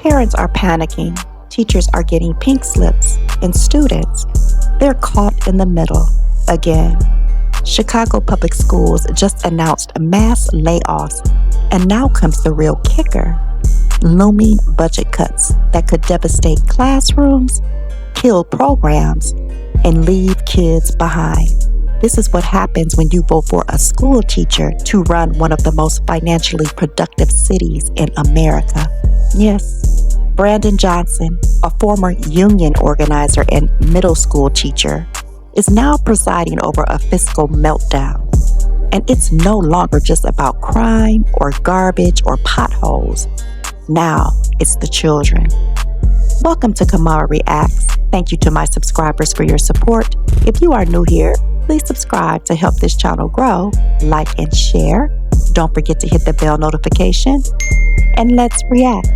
Parents are panicking, teachers are getting pink slips, and students, they're caught in the middle again. Chicago Public Schools just announced mass layoffs, and now comes the real kicker: looming budget cuts that could devastate classrooms, kill programs, and leave kids behind. This is what happens when you vote for a school teacher to run one of the most financially productive cities in America. Yes, Brandon Johnson, a former union organizer and middle school teacher, is now presiding over a fiscal meltdown. And it's no longer just about crime or garbage or potholes. Now it's the children. Welcome to Kimara Reacts. Thank you to my subscribers for your support. If you are new here, please subscribe to help this channel grow, like and share. Don't forget to hit the bell notification, and let's react.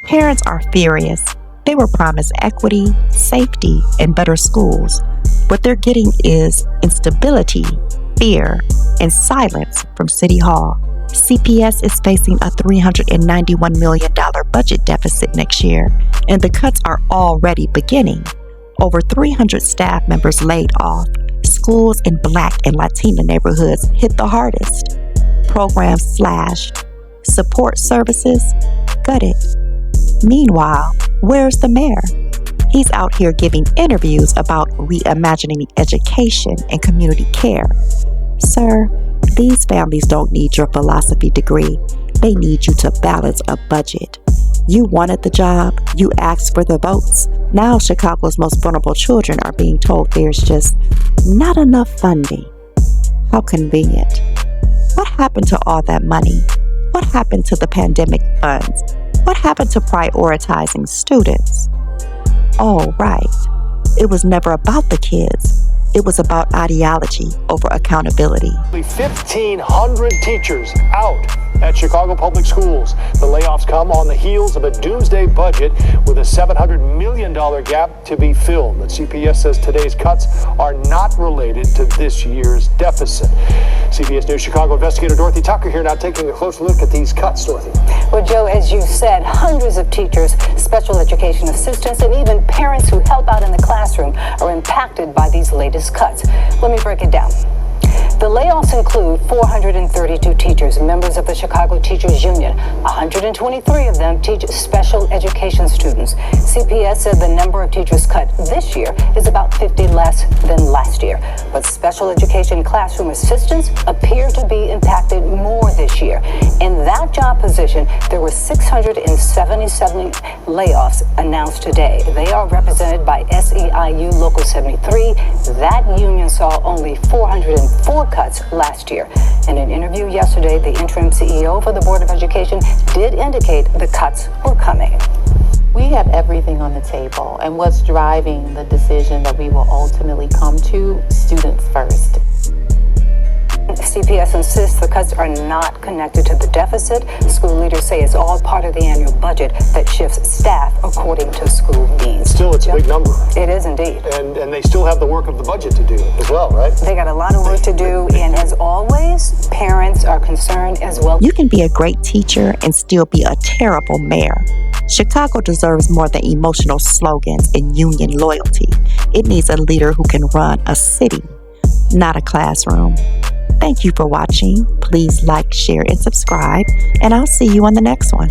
Parents are furious. They were promised equity, safety, and better schools. What they're getting is instability, fear, and silence from City Hall. CPS is facing a $391 million budget deficit next year, and the cuts are already beginning. Over 300 staff members laid off. Schools in Black and Latina neighborhoods hit the hardest. Programs slashed. Support services gutted. Meanwhile, where's the mayor? He's out here giving interviews about reimagining education and community care. Sir, these families don't need your philosophy degree. They need you to balance a budget. You wanted the job. You asked for the votes. Now Chicago's most vulnerable children are being told there's just not enough funding. How convenient. What happened to all that money? What happened to the pandemic funds? What happened to prioritizing students? Oh, right. It was never about the kids. It was about ideology over accountability. 1,500 teachers out at Chicago Public Schools. The layoffs come on the heels of a doomsday budget with a $700 million gap to be filled. The CPS says today's cuts are not related to this year's deficit. CBS News Chicago investigator Dorothy Tucker here now taking a close look at these cuts, Dorothy. Well, Joe, as you said, hundreds of teachers, special education assistants, and even parents who help out in the classroom are impacted by these latest cuts. Let me break it down. The layoffs include 432 teachers, members of the Chicago Teachers Union. 123 of them teach special education students. CPS said the number of teachers cut this year is about 50 less than last year. But special education classroom assistants appear to be impacted more this year. In that job position, there were 677 layoffs announced today. They are represented by SEIU Local 73. That union saw only 404 cuts last year. In an interview yesterday, the interim CEO for the Board of Education did indicate the cuts were coming. We have everything on the table, and what's driving the decision that we will ultimately come to: students first. CPS insists the cuts are not connected to the deficit. School leaders say it's all part of the annual budget that shifts staff according to school needs. Still, it's a big number. It is indeed. And they still have the work of the budget to do as well, right? They got a lot of work to do, and as always, parents are concerned as well. You can be a great teacher and still be a terrible mayor. Chicago deserves more than emotional slogans and union loyalty. It needs a leader who can run a city, not a classroom. Thank you for watching. Please like, share, and subscribe, and I'll see you on the next one.